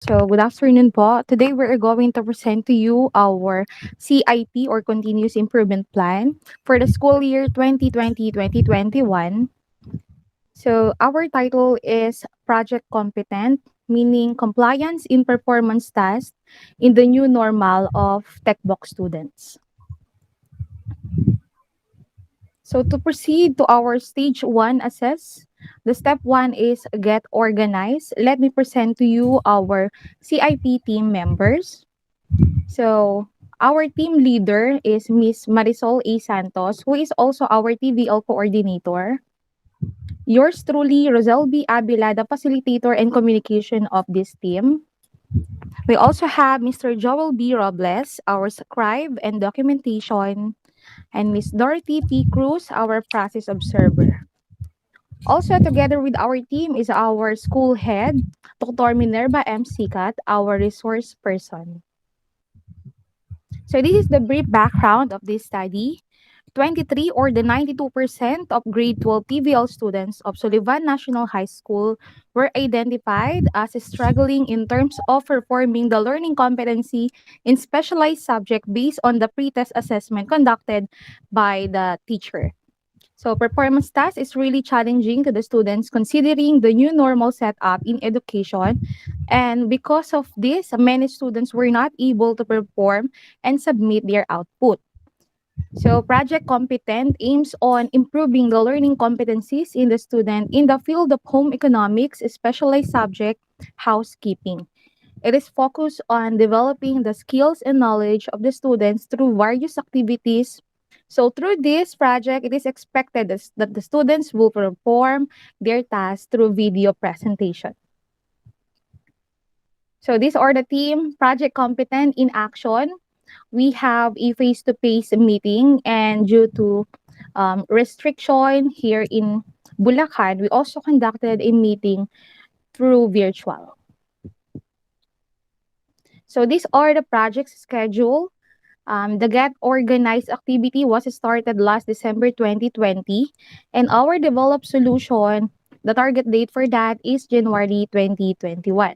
So, good afternoon po. Today, we're going to present to you our CIP or Continuous Improvement Plan for the school year 2020-2021. So, our title is Project Competent, meaning compliance in performance tasks in the new normal of TechBox students. So, to proceed to our stage 1 assess, the step 1 is get organized. Let me present to you our CIP team members. So, our team leader is Miss Marisol A. Santos, who is also our TVL coordinator. Yours truly, Rosel B. Abila, the facilitator and communication of this team. We also have Mr. Joel B. Robles, our scribe and documentation, and Miss Dorothy P. Cruz, our process observer. Also, together with our team is our school head, Dr. Minerva M. Sikat, our resource person. So this is the brief background of this study. 23 or the 92% of grade 12 TVL students of Sullivan National High School were identified as struggling in terms of performing the learning competency in specialized subject based on the pre-test assessment conducted by the teacher. So performance task is really challenging to the students considering the new normal setup in education. And because of this, many students were not able to perform and submit their output. So Project Competent aims on improving the learning competencies in the student in the field of home economics, specialized subject, housekeeping. It is focused on developing the skills and knowledge of the students through various activities. So through this project, it is expected that the students will perform their tasks through video presentation. So these are the team Project Competent in action. We have a face-to-face meeting, and due to restriction here in Bulacan, we also conducted a meeting through virtual. So these are the projects schedule. The Get Organized activity was started last December 2020, and our developed solution, the target date for that is January 2021.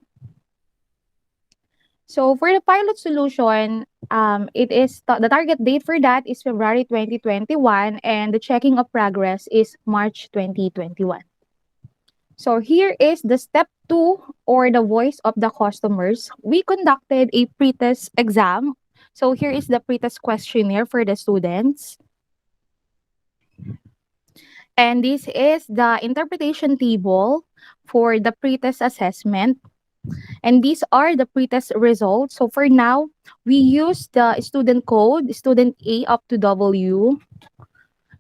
So for the pilot solution, the target date for that is February 2021, and the checking of progress is March 2021. So here is the step 2 or the voice of the customers. We conducted a pre-test exam. So here is the pre-test questionnaire for the students. And this is the interpretation table for the pre-test assessment. And these are the pretest results. So for now, we use the student code, student A up to W.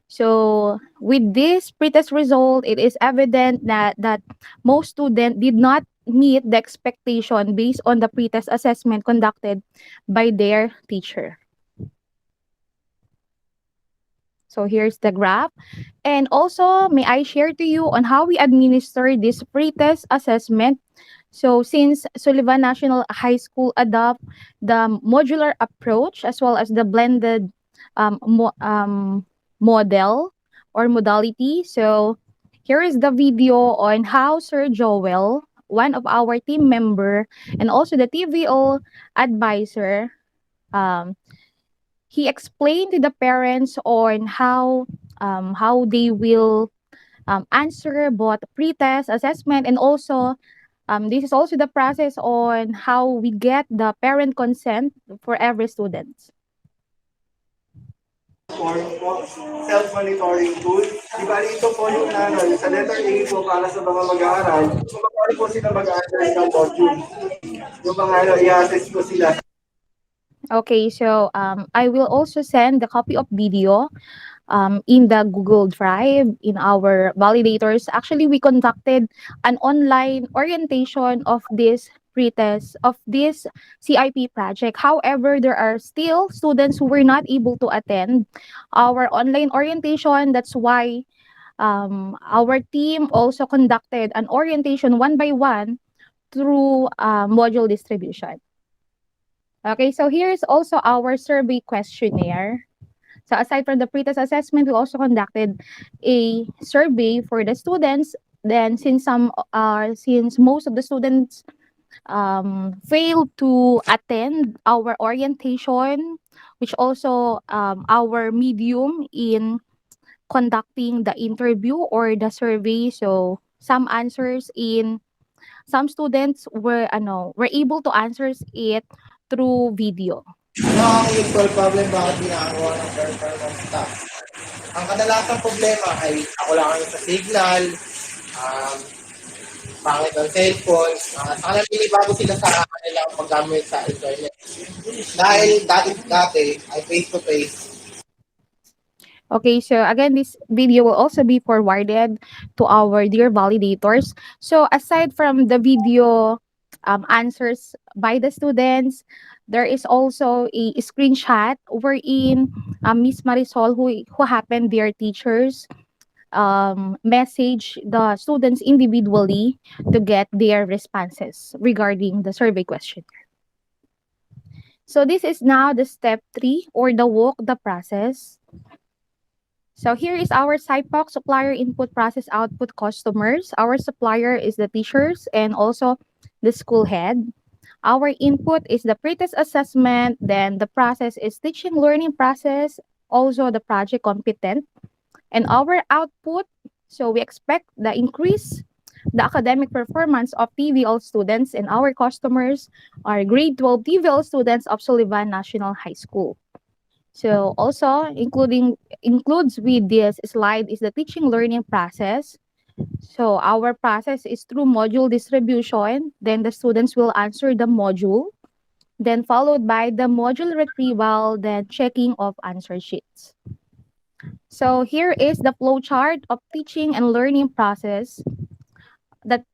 So with this pretest result, it is evident that most students did not meet the expectation based on the pretest assessment conducted by their teacher. So here's the graph. And also, may I share to you on how we administer this pretest assessment. So since Sullivan National High School adopt the modular approach as well as the blended model or modality, so here is the video on how Sir Jowel, one of our team member and also the TVO advisor, he explained to the parents on how they will answer both pre-test assessment, and also this is also the process on how we get the parent consent for every student. Form po, self-monitoring tool. Di ba ito po yung sa letter A po para sa mga mag-aaral, kung paano po sila mag-assess ng module. Yung mga i-assess po sila. Okay, so I will also send the copy of video in the Google Drive in our validators. Actually, we conducted an online orientation of this pretest of this CIP project. However, there are still students who were not able to attend our online orientation. That's why our team also conducted an orientation one by one through module distribution. Okay, so here's also our survey questionnaire. So aside from the pretest assessment, we also conducted a survey for the students. Then since most of the students failed to attend our orientation, which also our medium in conducting the interview or the survey. So some answers in some students were able to answers it through video. Ano ang usual problem bakit ginagawa ng performance task? Ang kadalasang problema ay ako lang ang sa signal, um, pangit ang cellphone, saka naninibago sila sa kanilang paggamit sa internet. Dahil dati ay face-to-face. Okay, so again, this video will also be forwarded to our dear validators. So aside from the video answers by the students, there is also a screenshot wherein Miss Marisol, who happened their teachers, message the students individually to get their responses regarding the survey question. So this is now the step 3 or the walk the process. So here is our SIPOC supplier input process output customers. Our supplier is the teachers and also the school head. Our input is the pretest assessment, then the process is teaching learning process, also the project competent. And our output, so we expect the increase the academic performance of TVL students, and our customers are grade 12 TVL students of Sullivan National High School. So also includes with this slide is the teaching learning process. So our process is through module distribution. Then the students will answer the module, then followed by the module retrieval, then checking of answer sheets. So here is the flow chart of teaching and learning process that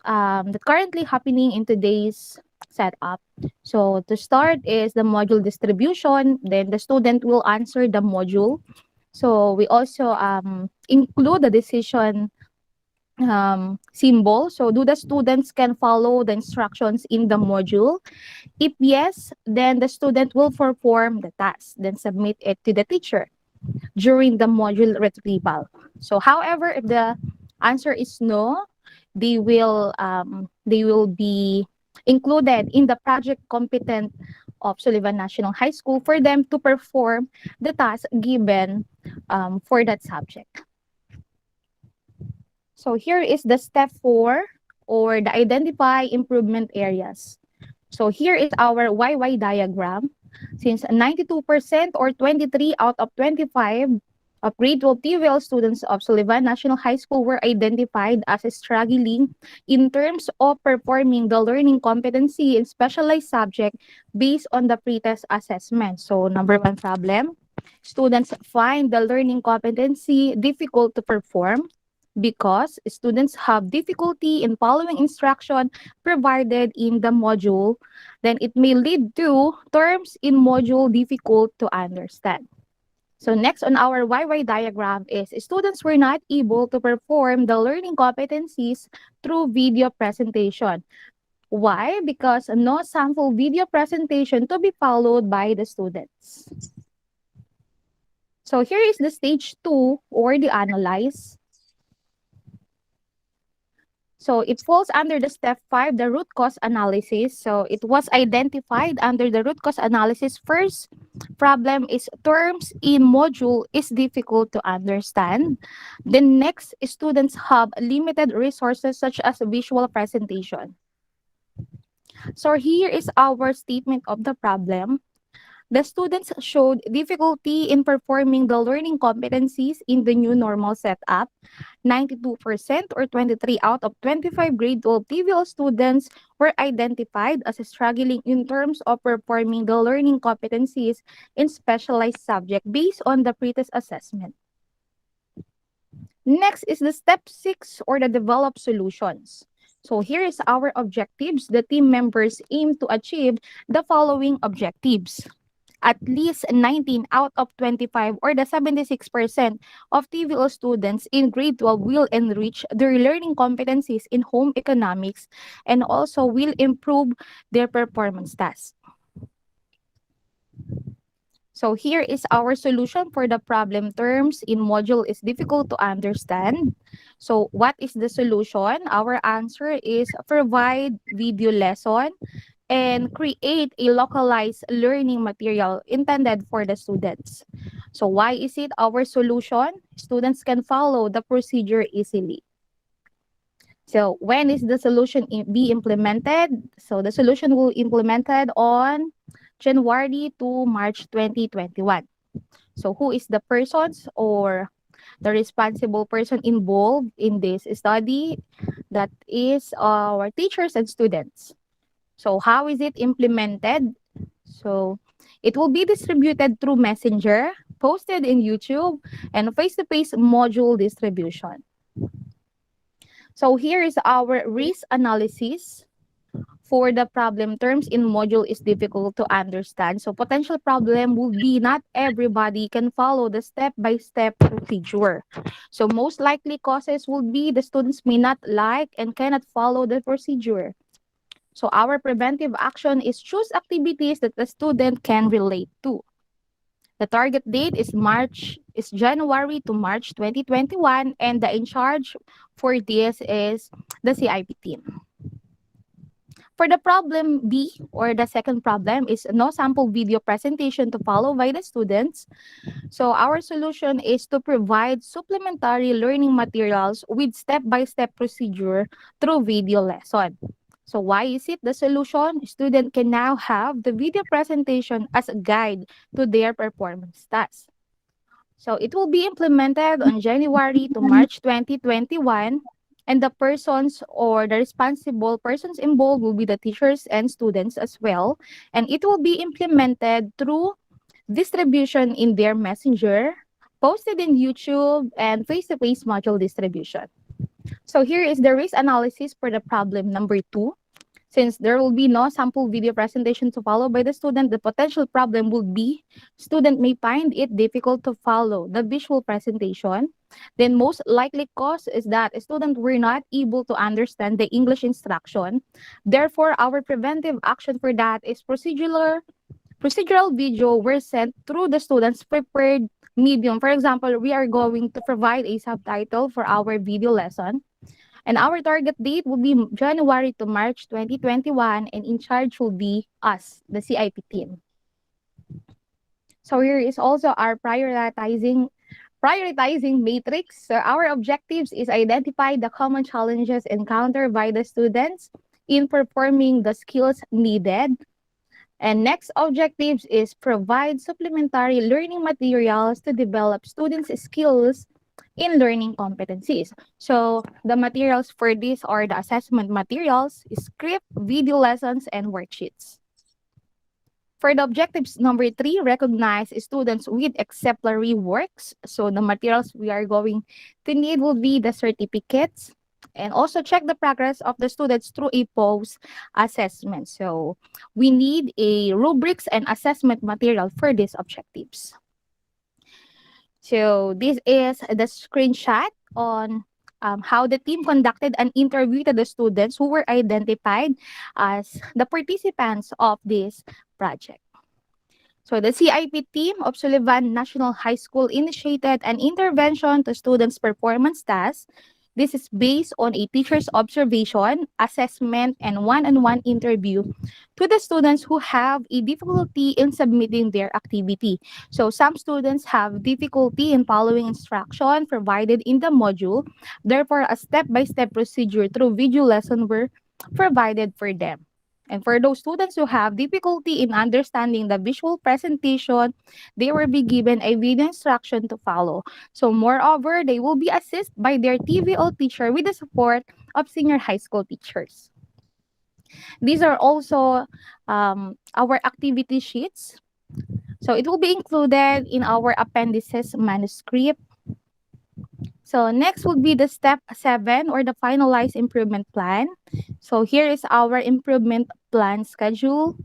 currently happening in today's setup. So to start is the module distribution, then the student will answer the module. So we also include the decision symbol. So do the students can follow the instructions in the module? If yes, then the student will perform the task, then submit it to the teacher during the module retrieval. So however, if the answer is no, they will be included in the project competent of Sullivan National High School for them to perform the task given for that subject. So here is the step 4 or the identify improvement areas. So here is our YY diagram. Since 92% or 23 out of 25 of grade 12 TVL students of Sullivan National High School were identified as struggling in terms of performing the learning competency in specialized subject based on the pretest assessment. So number 1 problem, students find the learning competency difficult to perform because students have difficulty in following instruction provided in the module, then it may lead to terms in module difficult to understand. So next on our YY diagram is students were not able to perform the learning competencies through video presentation. Why? Because no sample video presentation to be followed by the students. So here is the stage 2 or the analyze. So it falls under the step 5, the root cause analysis. So it was identified under the root cause analysis. First problem is terms in module is difficult to understand. Then next, students have limited resources such as visual presentation. So here is our statement of the problem. The students showed difficulty in performing the learning competencies in the new normal setup. 92% or 23 out of 25 grade 12 TVL students were identified as struggling in terms of performing the learning competencies in specialized subject based on the pretest assessment. Next is the step 6 or the develop solutions. So here is our objectives. The team members aim to achieve the following objectives. At least 19 out of 25 or the 76% of TVO students in grade 12 will enrich their learning competencies in home economics and also will improve their performance tasks. So here is our solution for the problem terms in module is difficult to understand. So what is the solution? Our answer is provide video lesson and create a localized learning material intended for the students. So why is it our solution? Students can follow the procedure easily. So when is the solution be implemented? So the solution will implemented on January to March 2021. So who is the persons or the responsible person involved in this study? That is our teachers and students. So how is it implemented? So it will be distributed through Messenger, posted in YouTube, and face-to-face module distribution. So here is our risk analysis for the problem terms in module is difficult to understand. So potential problem would be not everybody can follow the step-by-step procedure. So most likely causes would be the students may not like and cannot follow the procedure. So our preventive action is choose activities that the student can relate to. The target date is January to March 2021 and the in charge for this is the CIP team. For the problem B or the second problem is no sample video presentation to follow by the students. So our solution is to provide supplementary learning materials with step-by-step procedure through video lesson. So why is it the solution? Student can now have the video presentation as a guide to their performance tasks. So it will be implemented on January to March 2021 and the persons or the responsible persons involved will be the teachers and students as well. And it will be implemented through distribution in their messenger, posted in YouTube, and face-to-face module distribution. So here is the risk analysis for the problem number 2. Since there will be no sample video presentation to follow by the student, the potential problem would be student may find it difficult to follow the visual presentation. Then most likely cause is that a student were not able to understand the English instruction. Therefore, our preventive action for that is procedural video were sent through the students prepared medium. For example, we are going to provide a subtitle for our video lesson. And our target date will be January to March 2021, and in charge will be us, the CIP team. So here is also our prioritizing matrix. So our objectives is identify the common challenges encountered by the students in performing the skills needed. And next objectives is provide supplementary learning materials to develop students' skills in learning competencies. So the materials for this are the assessment materials, script, video lessons, and worksheets. For the objectives number 3, recognize students with exemplary works. So the materials we are going to need will be the certificates and also check the progress of the students through a post assessment. So we need a rubrics and assessment material for these objectives. So this is the screenshot on how the team conducted an interview to the students who were identified as the participants of this project. So the CIP team of Sullivan National High School initiated an intervention to students' performance tasks. This is based on a teacher's observation, assessment, and one-on-one interview to the students who have a difficulty in submitting their activity. So some students have difficulty in following instruction provided in the module. Therefore, a step-by-step procedure through video lesson were provided for them. And for those students who have difficulty in understanding the visual presentation, they will be given a video instruction to follow. So moreover, they will be assisted by their TVO teacher with the support of senior high school teachers. These are also our activity sheets. So it will be included in our appendices manuscript. So next would be the step 7 or the finalized improvement plan. So here is our improvement plan schedule.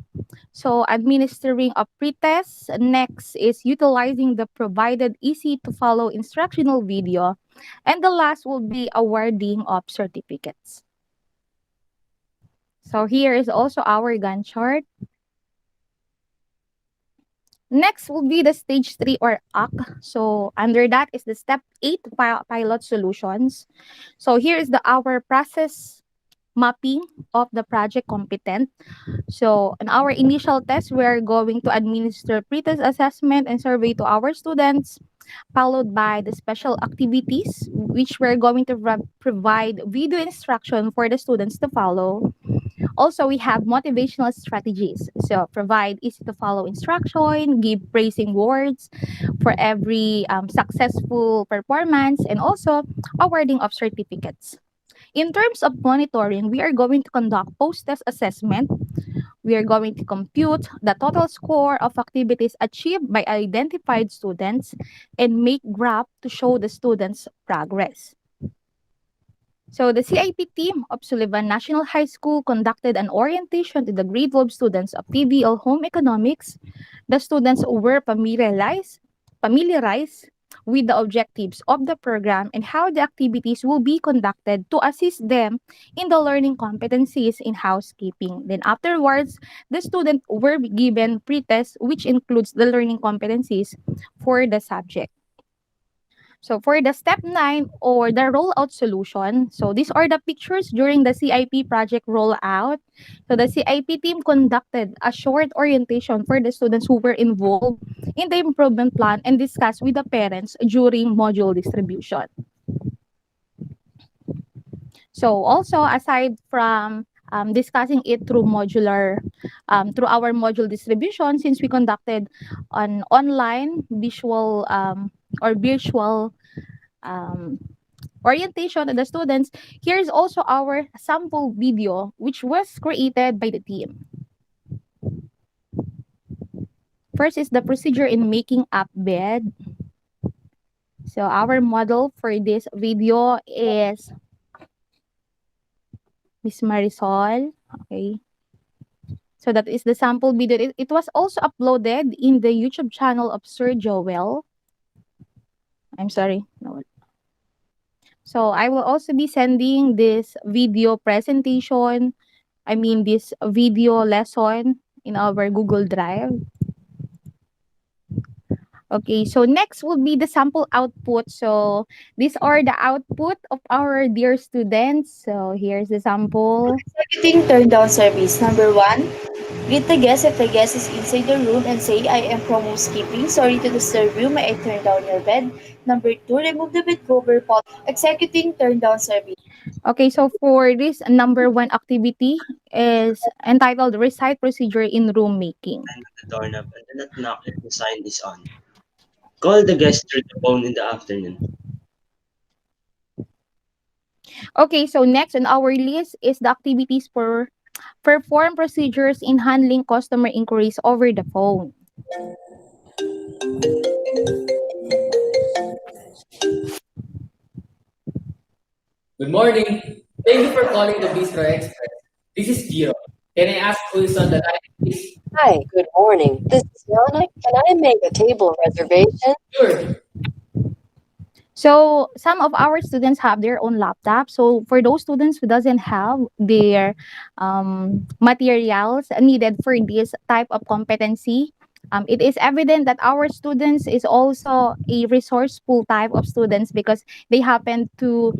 So administering of pretest. Next is utilizing the provided easy to follow instructional video. And the last will be awarding of certificates. So here is also our Gantt chart. Next will be the stage 3 or AC. So under that is the step 8 pilot solutions. So here is the our process mapping of the project competent. So in our initial test, we are going to administer pre-test assessment and survey to our students, followed by the special activities, which we're going to provide video instruction for the students to follow. Also, we have motivational strategies. So provide easy to follow instruction, give praising words for every successful performance, and also awarding of certificates. In terms of monitoring, we are going to conduct post-test assessment. We are going to compute the total score of activities achieved by identified students and make graph to show the students' progress. So the CIP team of Sullivan National High School conducted an orientation to the grade 12 students of PBL Home Economics. The students were familiarized with the objectives of the program and how the activities will be conducted to assist them in the learning competencies in housekeeping. Then afterwards, the students were given pre-test which includes the learning competencies for the subject. So for the step 9 or the rollout solution, so these are the pictures during the CIP project rollout. So the CIP team conducted a short orientation for the students who were involved in the improvement plan and discussed with the parents during module distribution. So also aside from discussing it through our module distribution, since we conducted an online visual or virtual um, orientation to the students, here's also our sample video, which was created by the team. First is the procedure in making up bed. So our model for this video is Miss Marisol. Okay. So that is the sample video. It was also uploaded in the YouTube channel of Sir Jowel. I'm sorry. No. So I will also be sending this video presentation, this video lesson in our Google Drive. Okay, so next will be the sample output. So these are the output of our dear students. So here's the sample. Executing turn down service. Number one, greet the guest if the guest is inside the room and say, I am from housekeeping. Sorry to disturb you. May I turn down your bed? Number two, remove the bed cover. Executing turn down service. Okay, so for this number one activity is entitled Recite Procedure in Room Making. Sign on the doorknob and do not knock if the sign is on. Call the guest through the phone in the afternoon. Okay, so next on our list is the activities for perform procedures in handling customer inquiries over the phone. Good morning. Thank you for calling the Bistro Express. This is Giro. Can I ask who is on the line, please? Hi, good morning. This is Yana. Can I make a table reservation? Sure. So some of our students have their own laptop. So for those students who doesn't have their materials needed for this type of competency, it is evident that our students is also a resourceful type of students because they happen to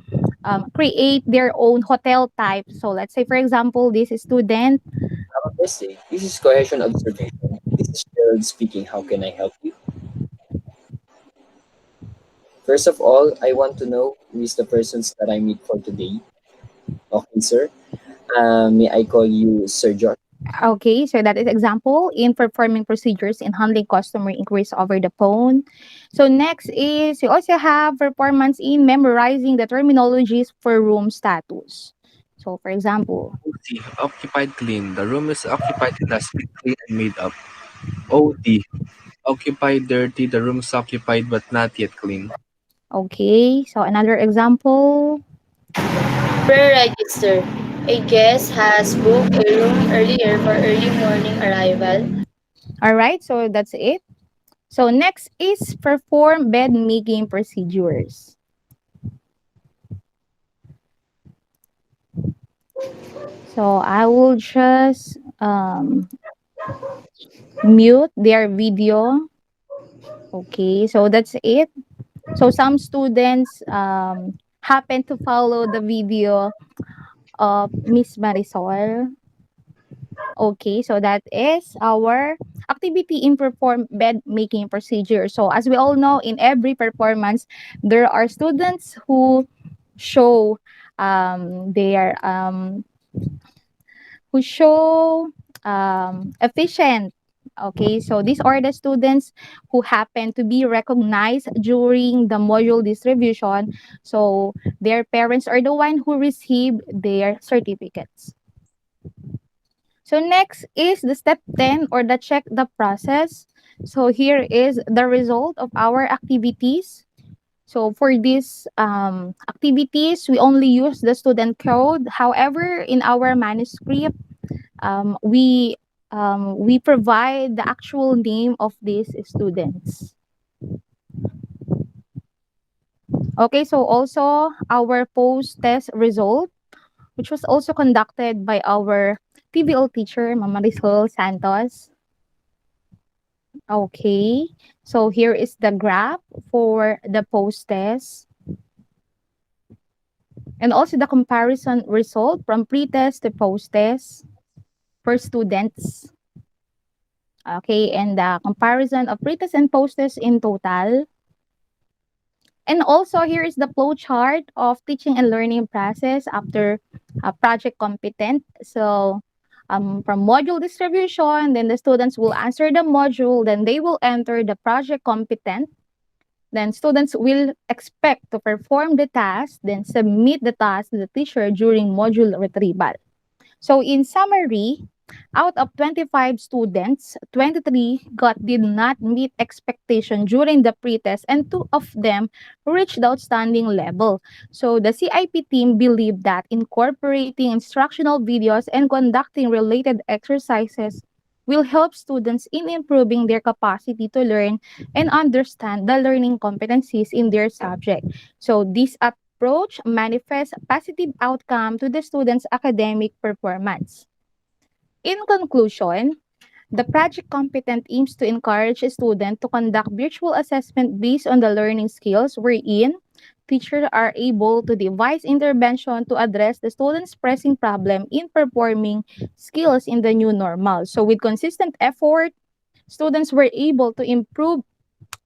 create their own hotel type. So let's say, for example, this student. Have a blessed day. This is Cohesion Observation. This is Gerald speaking. How can I help you? First of all, I want to know who is the persons that I meet for today. Okay, sir. May I call you Sir Josh? Okay, so that is example in performing procedures in handling customer inquiries over the phone. So next is you also have performance in memorizing the terminologies for room status. So for example, OC, occupied clean. The room is occupied and has been cleaned and made up. OD, occupied dirty. The room is occupied but not yet clean. okay, so another example. Per register, a guest has booked a room earlier for early morning arrival. All right, so that's it. So next is perform bed making procedures. So I will just mute their video. Okay, so that's it. So some students happen to follow the video of Miss Marisol. Okay, so that is our activity in perform bed making procedure. So as we all know, in every performance, there are students show their who show efficient. Okay, so these are the students who happen to be recognized during the module distribution. So their parents are the one who receive their certificates. So next is the step 10 or the check the process. So here is the result of our activities. So for these activities, we only use the student code. However, in our manuscript, um, we we provide the actual name of these students. Okay, so also our post-test result, which was also conducted by our TVL teacher, Mama Marisol Santos. Okay, so here is the graph for the post-test and also the comparison result from pre-test to post-test for students. Okay, and the comparison of pre-test and post-test in total. And also here is the flow chart of teaching and learning process after project competent. So from module distribution, then the students will answer the module, then they will enter the project competent. Then students will expect to perform the task, then submit the task to the teacher during module retrieval. So in summary, out of 25 students, 23 did not meet expectation during the pretest and 2 of them reached the outstanding level. So the CIP team believed that incorporating instructional videos and conducting related exercises will help students in improving their capacity to learn and understand the learning competencies in their subject. So this approach manifests positive outcome to the students' academic performance. In conclusion, the project competent aims to encourage a student to conduct virtual assessment based on the learning skills wherein teachers are able to devise intervention to address the student's pressing problem in performing skills in the new normal. So with consistent effort, students were able to improve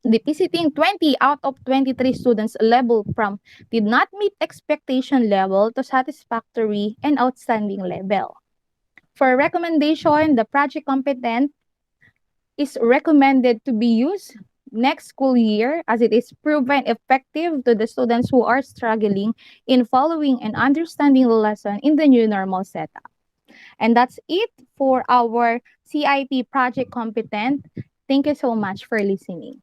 the visiting 20 out of 23 students level from did not meet expectation level to satisfactory and outstanding level. For recommendation, the project competent is recommended to be used next school year as it is proven effective to the students who are struggling in following and understanding the lesson in the new normal setup. And that's it for our CIP project competent. Thank you so much for listening.